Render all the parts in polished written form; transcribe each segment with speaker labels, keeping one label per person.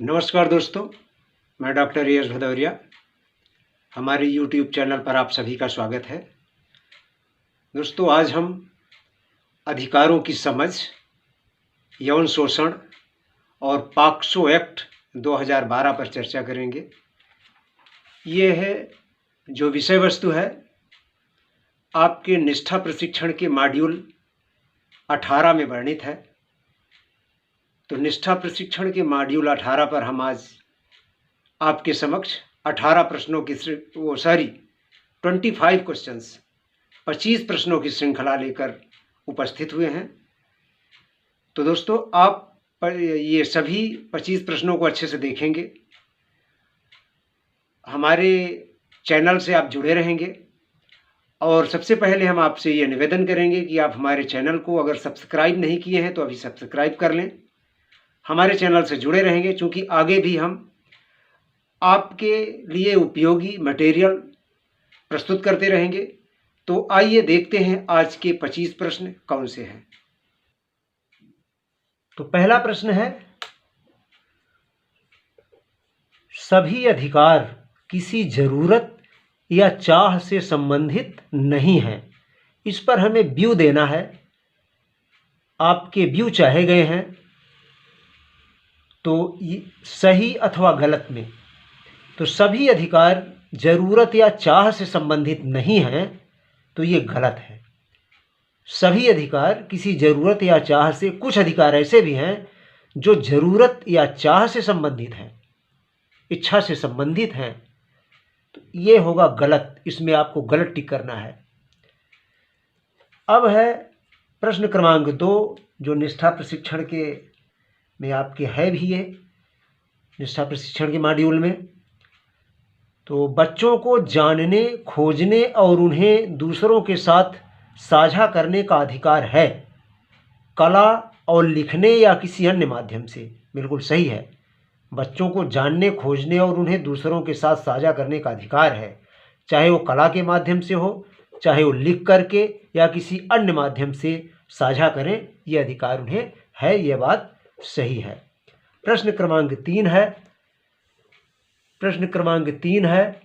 Speaker 1: नमस्कार दोस्तों, मैं डॉक्टर यश भदौरिया। हमारे YouTube चैनल पर आप सभी का स्वागत है। दोस्तों, आज हम अधिकारों की समझ, यौन शोषण और पॉक्सो एक्ट 2012 पर चर्चा करेंगे। ये है जो विषय वस्तु है आपके निष्ठा प्रशिक्षण के मॉड्यूल 18 में वर्णित है। तो निष्ठा प्रशिक्षण के मॉड्यूल 18 पर हम आज आपके समक्ष 18 प्रश्नों की 25 क्वेश्चंस 25 प्रश्नों की श्रृंखला लेकर उपस्थित हुए हैं। तो दोस्तों, आप ये सभी 25 प्रश्नों को अच्छे से देखेंगे, हमारे चैनल से आप जुड़े रहेंगे। और सबसे पहले हम आपसे ये निवेदन करेंगे कि आप हमारे चैनल को अगर सब्सक्राइब नहीं किए हैं तो अभी सब्सक्राइब कर लें, हमारे चैनल से जुड़े रहेंगे, क्योंकि आगे भी हम आपके लिए उपयोगी मटेरियल प्रस्तुत करते रहेंगे। तो आइए देखते हैं आज के 25 प्रश्न कौन से हैं। तो पहला प्रश्न है, सभी अधिकार किसी जरूरत या चाह से संबंधित नहीं हैं। इस पर हमें व्यू देना है। आपके व्यू चाहे गए हैं, तो सही अथवा गलत में। तो सभी अधिकार जरूरत या चाह से संबंधित नहीं हैं, तो ये गलत है। सभी अधिकार किसी जरूरत या चाह से, कुछ अधिकार ऐसे भी हैं जो जरूरत या चाह से संबंधित हैं, इच्छा से संबंधित हैं, तो ये होगा गलत। इसमें आपको गलत टिक करना है। अब है प्रश्न क्रमांक 2, जो निष्ठा प्रशिक्षण के में आपके है भी ये निष्ठा प्रशिक्षण के मॉड्यूल में। तो बच्चों को जानने, खोजने और उन्हें दूसरों के साथ साझा करने का अधिकार है, कला और लिखने या किसी अन्य माध्यम से। बिल्कुल सही है। बच्चों को जानने, खोजने और उन्हें दूसरों के साथ साझा करने का अधिकार है, चाहे वो कला के माध्यम से हो, चाहे वो लिख करके या किसी अन्य माध्यम से साझा करें, ये अधिकार उन्हें है। ये बात सही है। प्रश्न क्रमांक 3 है,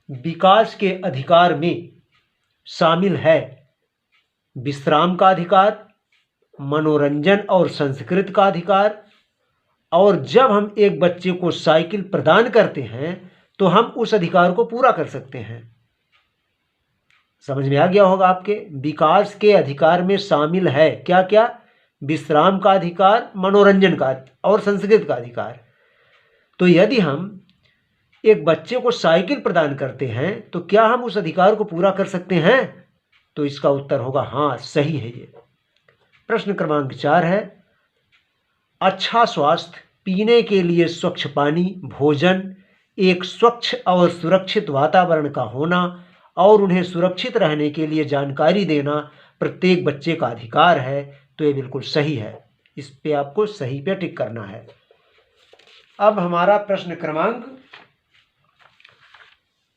Speaker 1: विकास के अधिकार में शामिल है विश्राम का अधिकार, मनोरंजन और संस्कृति का अधिकार, और जब हम एक बच्चे को साइकिल प्रदान करते हैं तो हम उस अधिकार को पूरा कर सकते हैं। समझ में आ गया होगा आपके। विकास के अधिकार में शामिल है क्या क्या? विश्राम का अधिकार, मनोरंजन का और संस्कृति का अधिकार। तो यदि हम एक बच्चे को साइकिल प्रदान करते हैं तो क्या हम उस अधिकार को पूरा कर सकते हैं? तो इसका उत्तर होगा हाँ, सही है ये। प्रश्न क्रमांक 4 है, अच्छा स्वास्थ्य, पीने के लिए स्वच्छ पानी, भोजन, एक स्वच्छ और सुरक्षित वातावरण का होना और उन्हें सुरक्षित रहने के लिए जानकारी देना प्रत्येक बच्चे का अधिकार है। तो ये बिल्कुल सही है। इस पे आपको सही पे टिक करना है। अब हमारा प्रश्न क्रमांक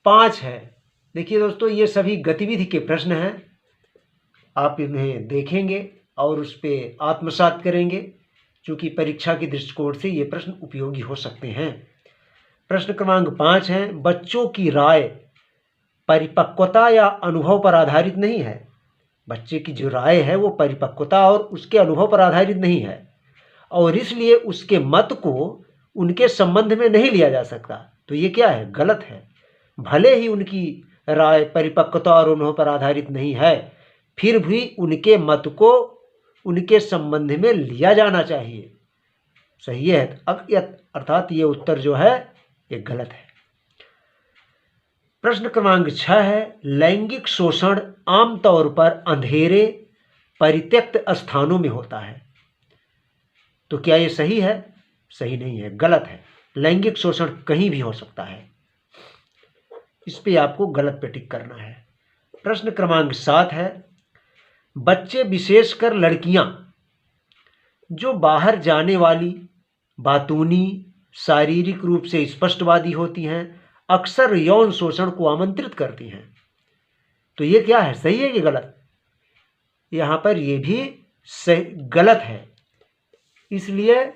Speaker 1: 5 है। देखिए दोस्तों, ये सभी गतिविधि के प्रश्न हैं। आप इन्हें देखेंगे और उस पर आत्मसात करेंगे, क्योंकि परीक्षा के दृष्टिकोण से ये प्रश्न उपयोगी हो सकते हैं। प्रश्न क्रमांक 5 है, बच्चों की राय परिपक्वता या अनुभव पर आधारित नहीं है। बच्चे की जो राय है वो परिपक्वता और उसके अनुभव पर आधारित नहीं है, और इसलिए उसके मत को उनके संबंध में नहीं लिया जा सकता। तो ये क्या है? गलत है। भले ही उनकी राय परिपक्वता और अनुभव पर आधारित नहीं है, फिर भी उनके मत को उनके संबंध में लिया जाना चाहिए। सही है। अर्थात ये उत्तर जो है ये गलत है। प्रश्न क्रमांक 6 है, लैंगिक शोषण आमतौर पर अंधेरे, परित्यक्त स्थानों में होता है। तो क्या ये सही है? सही नहीं है, गलत है। लैंगिक शोषण कहीं भी हो सकता है। इस पे आपको गलत पे टिक करना है। प्रश्न क्रमांक 7 है, बच्चे, विशेषकर लड़कियां, जो बाहर जाने वाली, बातूनी, शारीरिक रूप से स्पष्टवादी होती हैं, अक्सर यौन शोषण को आमंत्रित करती हैं। तो ये क्या है? सही है कि गलत? यहाँ पर ये भी गलत है। इसलिए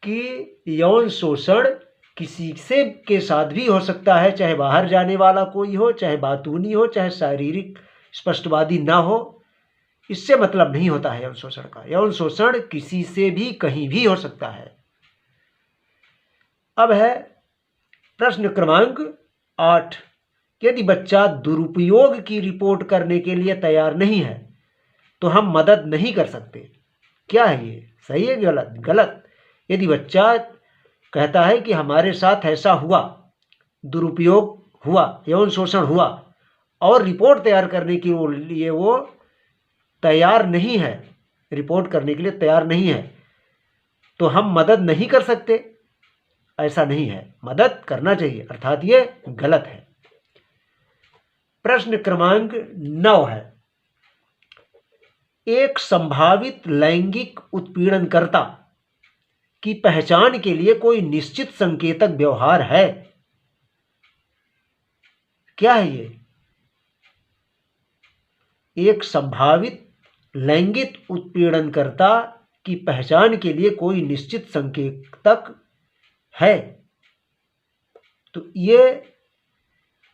Speaker 1: कि यौन शोषण किसी से के साथ भी हो सकता है, चाहे बाहर जाने वाला कोई हो, चाहे बातूनी हो, चाहे शारीरिक स्पष्टवादी ना हो। इससे मतलब नहीं होता है यौन शोषण का। यौन शोषण किसी से भी कहीं भी हो सकता है। अब है प्रश्न क्रमांक 8। यदि बच्चा दुरुपयोग की रिपोर्ट करने के लिए तैयार नहीं है तो हम मदद नहीं कर सकते। क्या है ये, सही है गलत? गलत। यदि बच्चा कहता है कि हमारे साथ ऐसा हुआ, दुरुपयोग हुआ, यौन शोषण हुआ, और रिपोर्ट तैयार करने के लिए वो तैयार नहीं है, रिपोर्ट करने के लिए तैयार नहीं है, तो हम मदद नहीं कर सकते, ऐसा नहीं है। मदद करना चाहिए, अर्थात ये गलत है। प्रश्न क्रमांक 9 है, एक संभावित लैंगिक उत्पीड़नकर्ता की पहचान के लिए कोई निश्चित संकेतक व्यवहार है। क्या है ये? एक संभावित लैंगिक उत्पीड़नकर्ता की पहचान के लिए कोई निश्चित संकेतक है, तो ये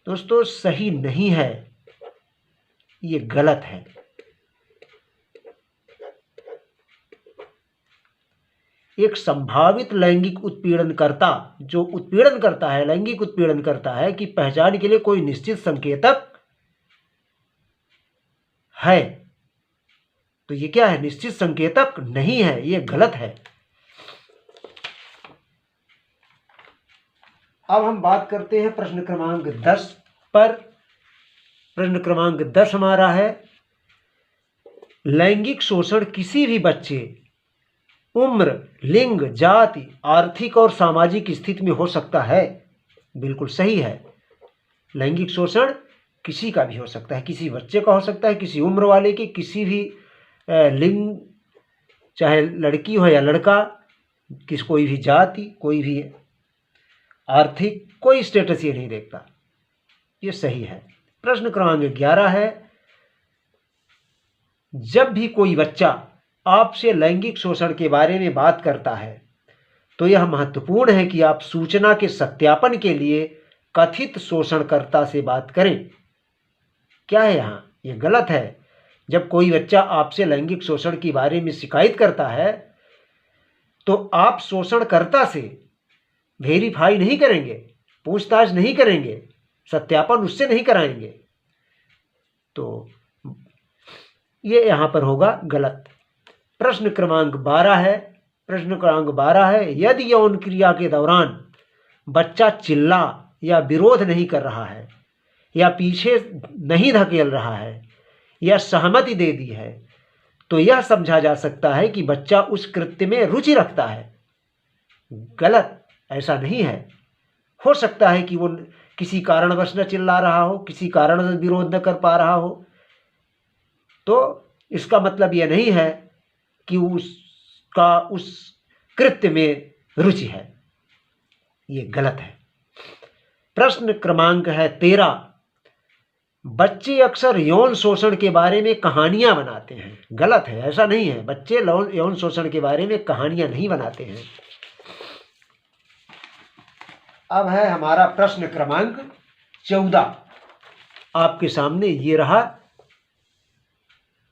Speaker 1: दोस्तों सही नहीं है, ये गलत है। एक संभावित लैंगिक उत्पीड़नकर्ता, जो उत्पीड़न करता है, लैंगिक उत्पीड़न करता है, कि पहचान के लिए कोई निश्चित संकेतक है, तो ये क्या है? निश्चित संकेतक नहीं है, ये गलत है। अब हम बात करते हैं प्रश्न क्रमांक 10 पर। प्रश्न क्रमांक 10 हमारा है, लैंगिक शोषण किसी भी बच्चे, उम्र, लिंग, जाति, आर्थिक और सामाजिक स्थिति में हो सकता है। बिल्कुल सही है। लैंगिक शोषण किसी का भी हो सकता है, किसी बच्चे का हो सकता है, किसी उम्र वाले की, किसी भी लिंग, चाहे लड़की हो या लड़का, कोई भी जाति, कोई भी आर्थिक, कोई स्टेटस ये नहीं देखता, ये सही है। प्रश्न क्रमांक 11 है, जब भी कोई बच्चा आपसे लैंगिक शोषण के बारे में बात करता है तो यह महत्वपूर्ण है कि आप सूचना के सत्यापन के लिए कथित शोषणकर्ता से बात करें। क्या है यहाँ? ये गलत है। जब कोई बच्चा आपसे लैंगिक शोषण के बारे में शिकायत करता है तो आप शोषणकर्ता से वेरीफाई नहीं करेंगे, पूछताछ नहीं करेंगे, सत्यापन उससे नहीं कराएंगे, तो ये यहाँ पर होगा गलत। प्रश्न क्रमांक 12 है। प्रश्न क्रमांक 12 है, यदि यौन क्रिया के दौरान बच्चा चिल्ला या विरोध नहीं कर रहा है, या पीछे नहीं धकेल रहा है, या सहमति दे दी है, तो यह समझा जा सकता है कि बच्चा उस कृत्य में रुचि रखता है। गलत, ऐसा नहीं है। हो सकता है कि वो किसी कारणवश न चिल्ला रहा हो, किसी कारण से विरोध न कर पा रहा हो, तो इसका मतलब यह नहीं है कि उसका उस कृत्य में रुचि है। ये गलत है। प्रश्न क्रमांक है 13, बच्चे अक्सर यौन शोषण के बारे में कहानियां बनाते हैं। गलत है, ऐसा नहीं है। बच्चे यौन शोषण के बारे में कहानियां नहीं बनाते हैं। अब है हमारा प्रश्न क्रमांक 14, आपके सामने ये रहा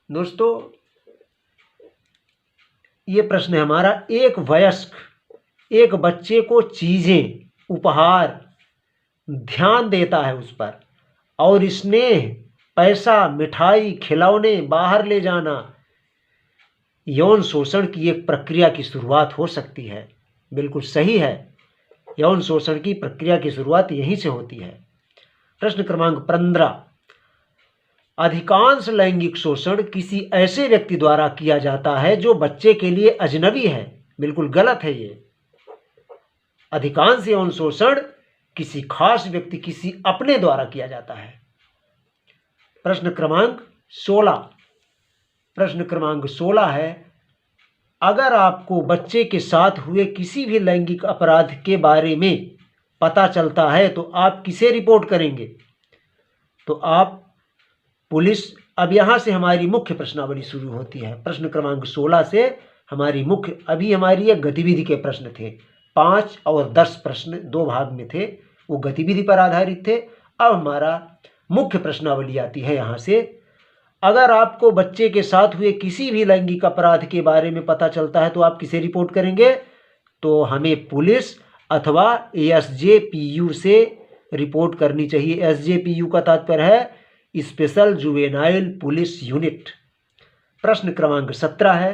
Speaker 1: दोस्तों। ये प्रश्न है हमारा, एक वयस्क एक बच्चे को चीजें, उपहार, ध्यान देता है उस पर, और स्नेह, पैसा, मिठाई, खिलौने, बाहर ले जाना यौन शोषण की एक प्रक्रिया की शुरुआत हो सकती है। बिल्कुल सही है, यौन शोषण की प्रक्रिया की शुरुआत यहीं से होती है। प्रश्न क्रमांक 15, अधिकांश लैंगिक शोषण किसी ऐसे व्यक्ति द्वारा किया जाता है जो बच्चे के लिए अजनबी है। बिल्कुल गलत है ये। अधिकांश यौन शोषण किसी खास व्यक्ति, किसी अपने द्वारा किया जाता है। प्रश्न क्रमांक 16, प्रश्न क्रमांक 16 है, अगर आपको बच्चे के साथ हुए किसी भी लैंगिक अपराध के बारे में पता चलता है तो आप किसे रिपोर्ट करेंगे? तो आप पुलिस। अब यहाँ से हमारी मुख्य प्रश्नावली शुरू होती है। प्रश्न क्रमांक 16 से अभी हमारी ये गतिविधि के प्रश्न थे। 5 और 10 प्रश्न 2 भाग में थे, वो गतिविधि पर आधारित थे। अब हमारा मुख्य प्रश्नावली आती है यहाँ से। अगर आपको बच्चे के साथ हुए किसी भी लैंगिक अपराध के बारे में पता चलता है तो आप किसे रिपोर्ट करेंगे? तो हमें पुलिस अथवा एसजेपीयू से रिपोर्ट करनी चाहिए। एसजेपीयू का तात्पर्य है स्पेशल जुवेनाइल पुलिस यूनिट। प्रश्न क्रमांक 17 है,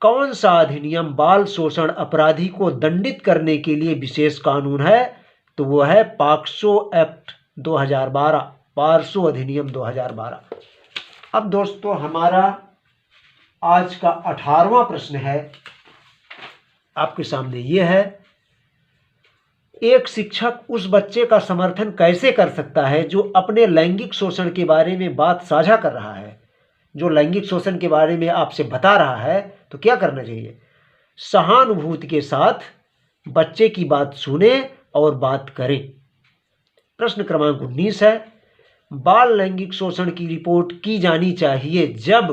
Speaker 1: कौन सा अधिनियम बाल शोषण अपराधी को दंडित करने के लिए विशेष कानून है? तो वो है पॉक्सो एक्ट 2012, पॉक्सो अधिनियम 2012। अब दोस्तों हमारा आज का 18वां प्रश्न है आपके सामने, ये है, एक शिक्षक उस बच्चे का समर्थन कैसे कर सकता है जो अपने लैंगिक शोषण के बारे में बात साझा कर रहा है? जो लैंगिक शोषण के बारे में आपसे बता रहा है तो क्या करना चाहिए? सहानुभूति के साथ बच्चे की बात सुने और बात करें। प्रश्न क्रमांक 19 है, बाल लैंगिक शोषण की रिपोर्ट की जानी चाहिए जब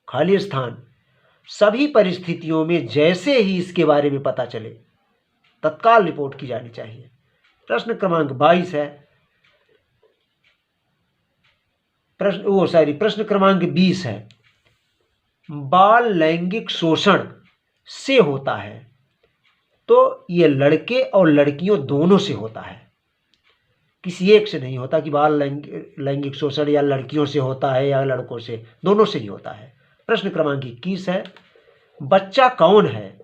Speaker 1: खाली स्थान सभी परिस्थितियों में जैसे ही इसके बारे में पता चले तत्काल रिपोर्ट की जानी चाहिए। प्रश्न क्रमांक 22 है, प्रश्न क्रमांक 20 है, बाल लैंगिक शोषण से होता है तो ये लड़के और लड़कियों दोनों से होता है, किसी एक से नहीं होता कि बाल लैंगिक शोषण या लड़कियों से होता है या लड़कों से, दोनों से ही होता है। प्रश्न क्रमांक 21 है, बच्चा कौन है?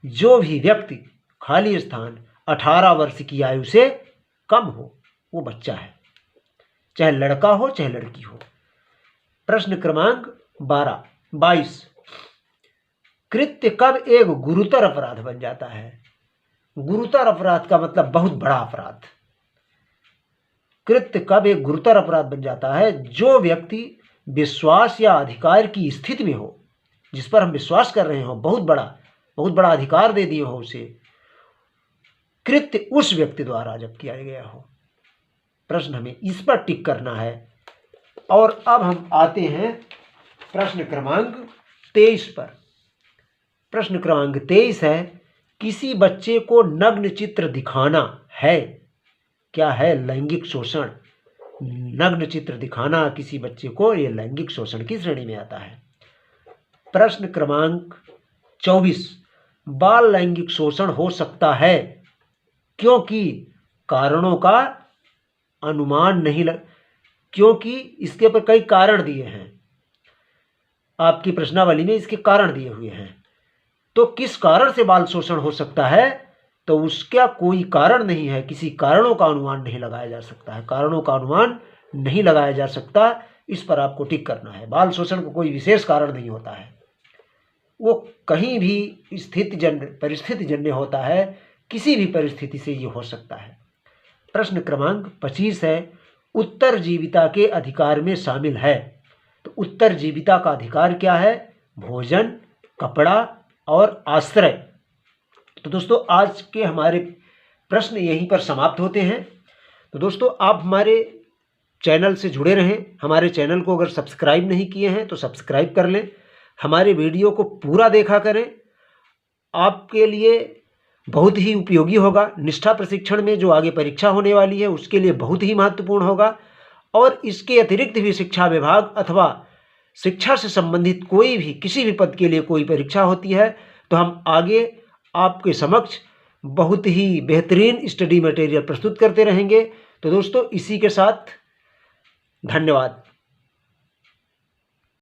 Speaker 1: जो भी व्यक्ति खाली स्थान 18 वर्ष की आयु से कम हो वो बच्चा है, चाहे लड़का हो चाहे लड़की हो। प्रश्न क्रमांक 22, कृत्य कब एक गुरुतर अपराध बन जाता है? गुरुतर अपराध का मतलब बहुत बड़ा अपराध। कृत्य कब एक गुरुतर अपराध बन जाता है? जो व्यक्ति विश्वास या अधिकार की स्थिति में हो, जिस पर हम विश्वास कर रहे हो, बहुत बड़ा अधिकार दे दिए हो उसे, कृत्य उस व्यक्ति द्वारा जब किया गया हो। प्रश्न हमें इस पर टिक करना है। और अब हम आते हैं प्रश्न क्रमांक 23 पर। प्रश्न क्रमांक 23 है, किसी बच्चे को नग्न चित्र दिखाना है, क्या है? लैंगिक शोषण। नग्न चित्र दिखाना किसी बच्चे को, यह लैंगिक शोषण की श्रेणी में आता है। प्रश्न क्रमांक 24, बाल लैंगिक शोषण हो सकता है क्योंकि कारणों का अनुमान नहीं क्योंकि इसके ऊपर कई कारण दिए हैं, आपकी प्रश्नावली में इसके कारण दिए हुए हैं। तो किस कारण से बाल शोषण हो सकता है? तो उसका कोई कारण नहीं है, किसी कारणों का अनुमान नहीं लगाया जा सकता है, कारणों का अनुमान नहीं लगाया जा सकता, इस पर आपको टिक करना है। बाल शोषण को कोई विशेष कारण नहीं होता है, वो कहीं भी परिस्थिति जन्य होता है, किसी भी परिस्थिति से ये हो सकता है। प्रश्न क्रमांक 25 है, उत्तरजीविता के अधिकार में शामिल है। तो उत्तरजीविता का अधिकार क्या है? भोजन, कपड़ा और आश्रय। तो दोस्तों आज के हमारे प्रश्न यहीं पर समाप्त होते हैं। तो दोस्तों आप हमारे चैनल से जुड़े रहें। हमारे चैनल को अगर सब्सक्राइब नहीं किए हैं तो सब्सक्राइब कर लें, हमारे वीडियो को पूरा देखा करें, आपके लिए बहुत ही उपयोगी होगा। निष्ठा प्रशिक्षण में जो आगे परीक्षा होने वाली है उसके लिए बहुत ही महत्वपूर्ण होगा। और इसके अतिरिक्त भी शिक्षा विभाग अथवा शिक्षा से संबंधित कोई भी किसी भी पद के लिए कोई परीक्षा होती है तो हम आगे आपके समक्ष बहुत ही बेहतरीन स्टडी मटेरियल प्रस्तुत करते रहेंगे। तो दोस्तों इसी के साथ धन्यवाद।